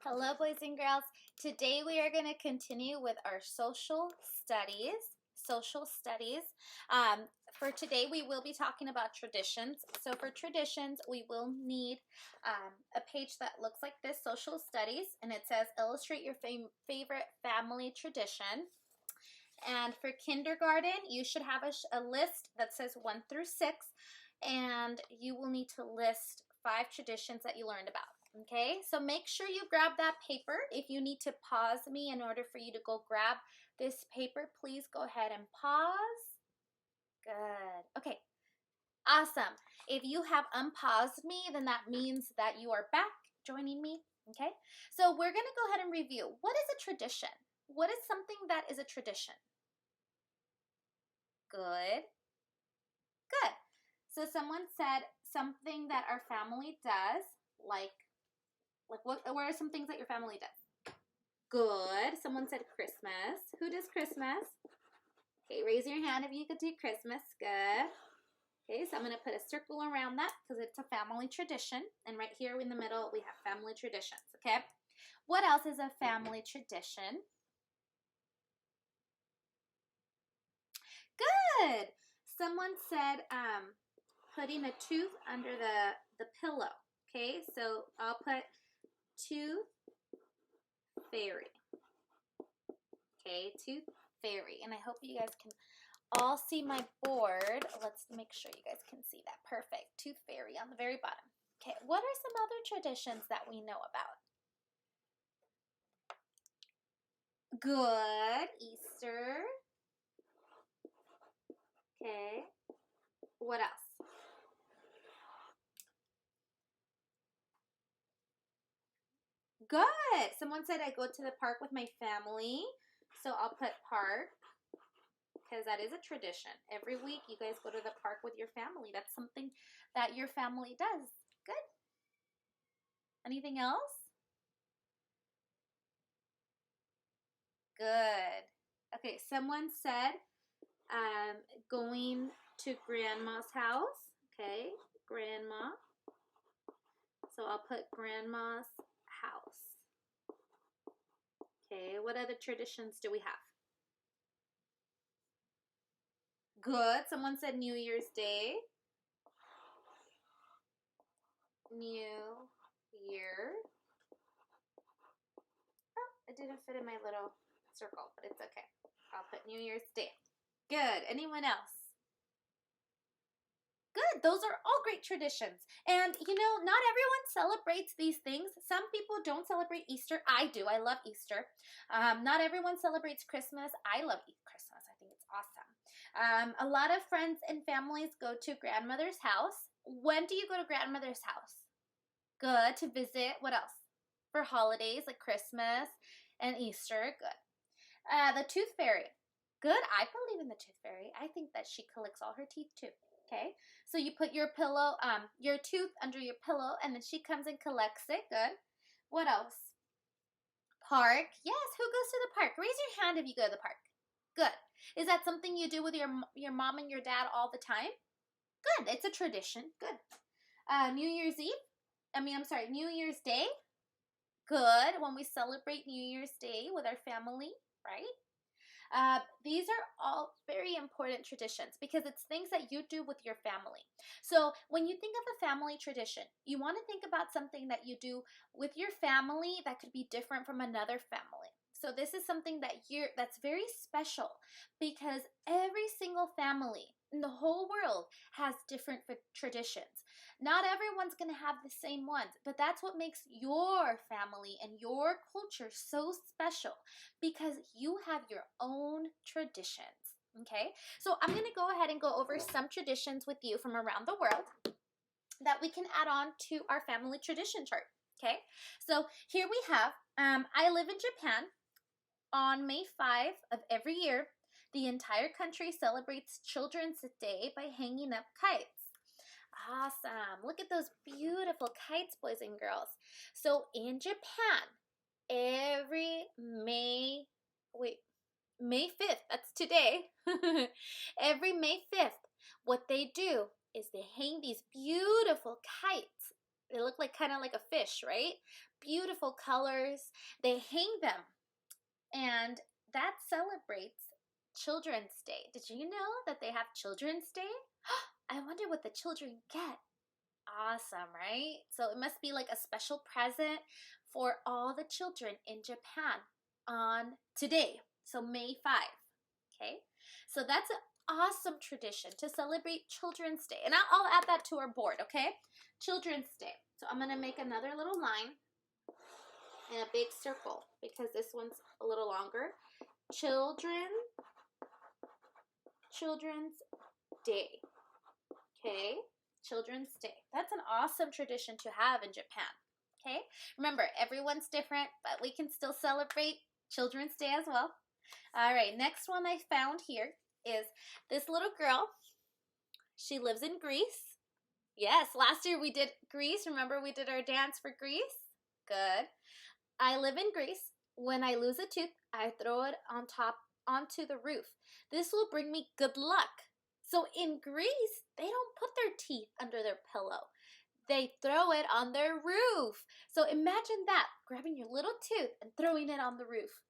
Hello, boys and girls. Today we are going to continue with our social studies. For today, we will be talking about traditions. So for traditions, we will need a page that looks like this, social studies, and it says illustrate your favorite family tradition. And for kindergarten, you should have a list that says 1 through 6, and you will need to list 5 traditions that you learned about. Okay, so make sure you grab that paper. If you need to pause me in order for you to go grab this paper, please go ahead and pause. Good. Okay, awesome. If you have unpaused me, then that means that you are back joining me. Okay, so we're going to go ahead and review. What is a tradition? What is something that is a tradition? Good. Good. So someone said something that our family does, like what are some things that your family does? Good. Someone said Christmas. Who does Christmas? Okay, raise your hand if you could do Christmas. Good. Okay, so I'm going to put a circle around that because it's a family tradition. And right here in the middle, we have family traditions. Okay. What else is a family tradition? Good. Someone said putting a tooth under the pillow. Okay, so I'll put tooth fairy. Okay, tooth fairy. And I hope you guys can all see my board. Let's make sure you guys can see that. Perfect. Tooth fairy on the very bottom. Okay, what are some other traditions that we know about? Good. Easter. Okay. What else? Good. Someone said I go to the park with my family. So I'll put park because that is a tradition. Every week you guys go to the park with your family. That's something that your family does. Good. Anything else? Good. Okay, someone said going to grandma's house. Okay, grandma. So I'll put grandma's house. Okay, what other traditions do we have? Good. Someone said New Year's Day. New Year. Oh, it didn't fit in my little circle, but it's okay. I'll put New Year's Day. Good. Anyone else? Good. Those are all great traditions. And, you know, not everyone celebrates these things. Some people don't celebrate Easter. I do. I love Easter. Not everyone celebrates Christmas. I love Christmas. I think it's awesome. A lot of friends and families go to grandmother's house. When do you go to grandmother's house? Good. To visit. What else? For holidays like Christmas and Easter. Good. The tooth fairy. Good. I believe in the tooth fairy. I think that she collects all her teeth too. Okay, so you put your pillow, your tooth under your pillow, and then she comes and collects it. Good. What else? Park. Yes, who goes to the park? Raise your hand if you go to the park. Good. Is that something you do with your mom and your dad all the time? Good. It's a tradition. Good. New Year's Eve. New Year's Day. Good. When we celebrate New Year's Day with our family, right? These are all very important traditions because it's things that you do with your family. So when you think of a family tradition, you want to think about something that you do with your family that could be different from another family. So this is something that's very special because every single family in the whole world has different traditions. Not everyone's going to have the same ones, but that's what makes your family and your culture so special because you have your own traditions. Okay, so I'm going to go ahead and go over some traditions with you from around the world that we can add on to our family tradition chart. Okay, so here we have, I live in Japan. On May 5 of every year, the entire country celebrates Children's Day by hanging up kites. Awesome. Look at those beautiful kites, boys and girls. So in Japan, every May 5th, that's today, every May 5th, what they do is they hang these beautiful kites. They look like kind of like a fish, right? beautiful colors. They hang them, and that celebrates Children's Day. Did you know that they have Children's Day? I wonder what the children get. Awesome, right? So it must be like a special present for all the children in Japan on today, so May 5. Okay, so that's an awesome tradition to celebrate Children's Day, and I'll add that to our board. Okay, Children's Day. So I'm gonna make another little line in a big circle because this one's a little longer. Children's Day. Okay, Children's Day. That's an awesome tradition to have in Japan. Okay, remember, everyone's different, but we can still celebrate Children's Day as well. All right, next one I found here is this little girl. She lives in Greece. Yes, last year we did Greece. Remember we did our dance for Greece? Good. I live in Greece. When I lose a tooth, I throw it onto the roof. This will bring me good luck. So in Greece, they don't put their teeth under their pillow. They throw it on their roof. So imagine that, grabbing your little tooth and throwing it on the roof.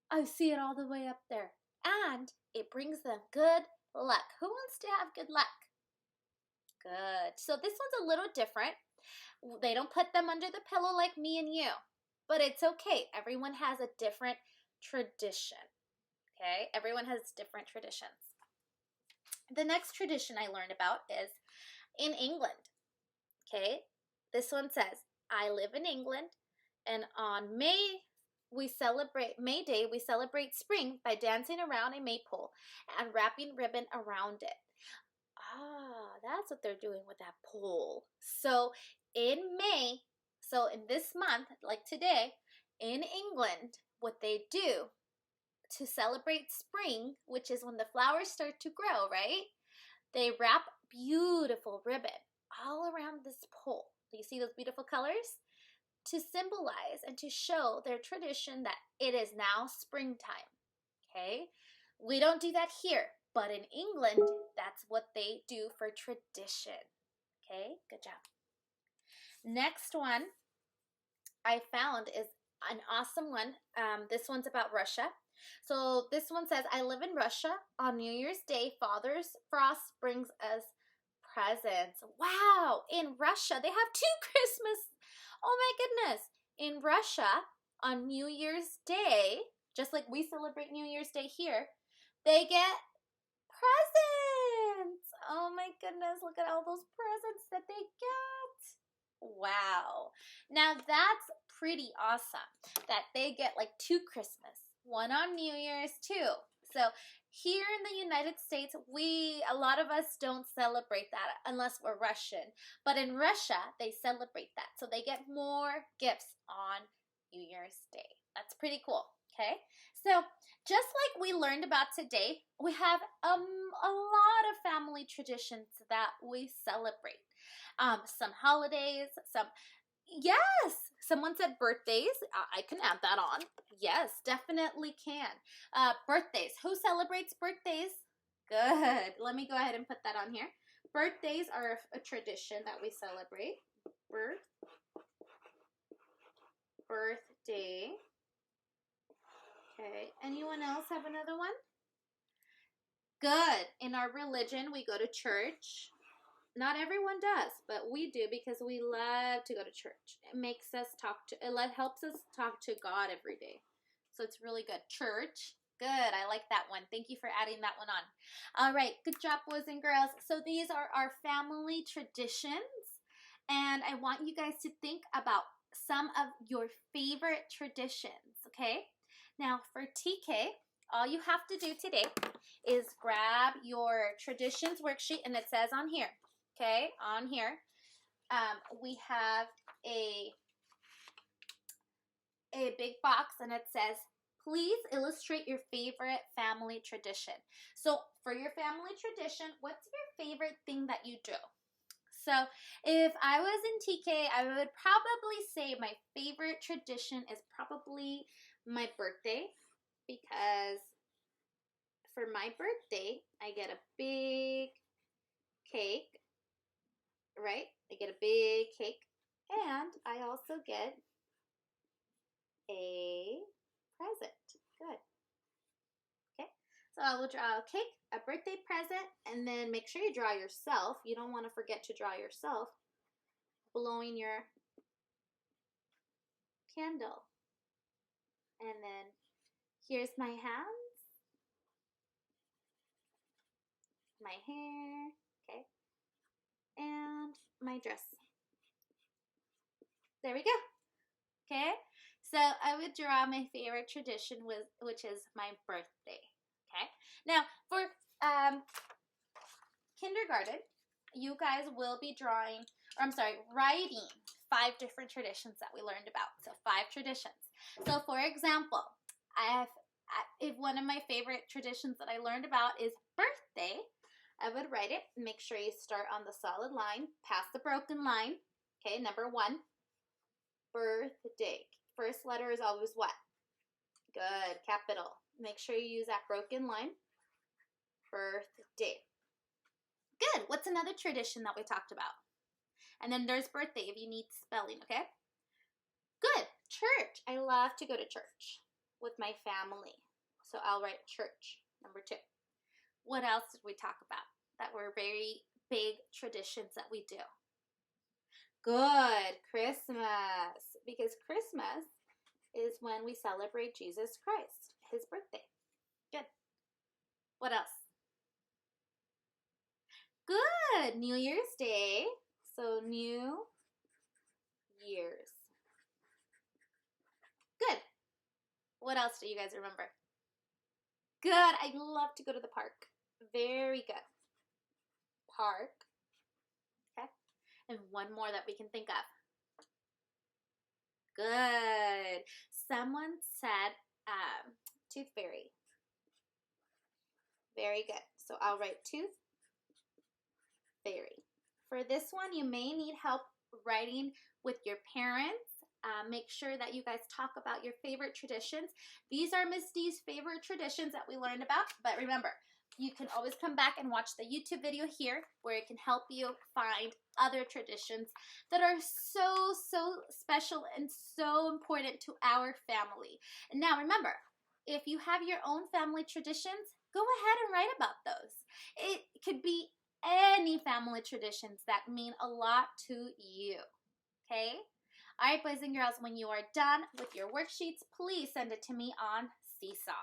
I see it all the way up there. And it brings them good luck. Who wants to have good luck? Good. So this one's a little different. They don't put them under the pillow like me and you. But it's okay. Everyone has a different tradition. Okay? Everyone has different traditions. The next tradition I learned about is in England. Okay? This one says, I live in England, and on May Day, we celebrate spring by dancing around a maypole and wrapping ribbon around it. Ah, that's what they're doing with that pole. So in May, so in this month, like today, in England, what they do to celebrate spring, which is when the flowers start to grow, right? They wrap beautiful ribbon all around this pole. Do you see those beautiful colors? To symbolize and to show their tradition that it is now springtime. Okay? We don't do that here, but in England, that's what they do for tradition. Okay? Good job. Next one I found is an awesome one. This one's about Russia. So this one says, I live in Russia. On New Year's Day, Father's Frost brings us presents. Wow! In Russia, they have 2 Christmas. Oh my goodness. In Russia, on New Year's Day, just like we celebrate New Year's Day here, they get presents. Oh my goodness, look at all those presents that they get. Wow. Now that's pretty awesome that they get like 2 Christmas, one on New Year's too. So here in the United States, a lot of us don't celebrate that unless we're Russian. But in Russia, they celebrate that. So they get more gifts on New Year's Day. That's pretty cool, okay? So just like we learned about today, we have a lot of family traditions that we celebrate. Some holidays, yes, someone said birthdays. I can add that on. Yes, definitely can. Birthdays. Who celebrates birthdays? Good. Let me go ahead and put that on here. Birthdays are a tradition that we celebrate. Birthday. Okay. Anyone else have another one? Good. In our religion, we go to church. Not everyone does, but we do because we love to go to church. It makes us helps us talk to God every day. So it's really good. Church. Good. I like that one. Thank you for adding that one on. All right. Good job, boys and girls. So these are our family traditions. And I want you guys to think about some of your favorite traditions, okay? Now, for TK, all you have to do today is grab your traditions worksheet, and it says on here, okay, on here, we have a big box, and it says, please illustrate your favorite family tradition. So for your family tradition, what's your favorite thing that you do? So if I was in TK, I would probably say my favorite tradition is probably my birthday, because for my birthday, I get a big cake, right? I get a big cake, And I also get a present. Good. Okay, so I will draw a cake, a birthday present, and then make sure you draw yourself. You don't want to forget to draw yourself blowing your candle. And then here's my hands, my hair, okay, and my dress. There we go. Okay, so I would draw my favorite tradition, which is my birthday. Okay, now for kindergarten, you guys will be writing 5 different traditions that we learned about. So 5 traditions. So for example, if one of my favorite traditions that I learned about is birthday, I would write it. Make sure you start on the solid line, past the broken line. Okay, number 1. Birthday. First letter is always what? Good, capital. Make sure you use that broken line. Birthday. Good. What's another tradition that we talked about? And then there's birthday if you need spelling, okay? Good. Church. I love to go to church with my family. So I'll write church, number 2. What else did we talk about that were very big traditions that we do? Good, Christmas, because Christmas is when we celebrate Jesus Christ, his birthday. Good. What else? Good, New Year's Day. So New Year's. Good. What else do you guys remember? Good, I love to go to the park. Very good. Park. Okay. And one more that we can think of. Good. Someone said tooth fairy. Very good. So I'll write tooth fairy. For this one, you may need help writing with your parents. Make sure that you guys talk about your favorite traditions. These are Miss D's favorite traditions that we learned about. But remember, you can always come back and watch the YouTube video here where it can help you find other traditions that are so special and so important to our family. And now remember, if you have your own family traditions, go ahead and write about those. It could be any family traditions that mean a lot to you, okay? All right, boys and girls, when you are done with your worksheets, please send it to me on Seesaw.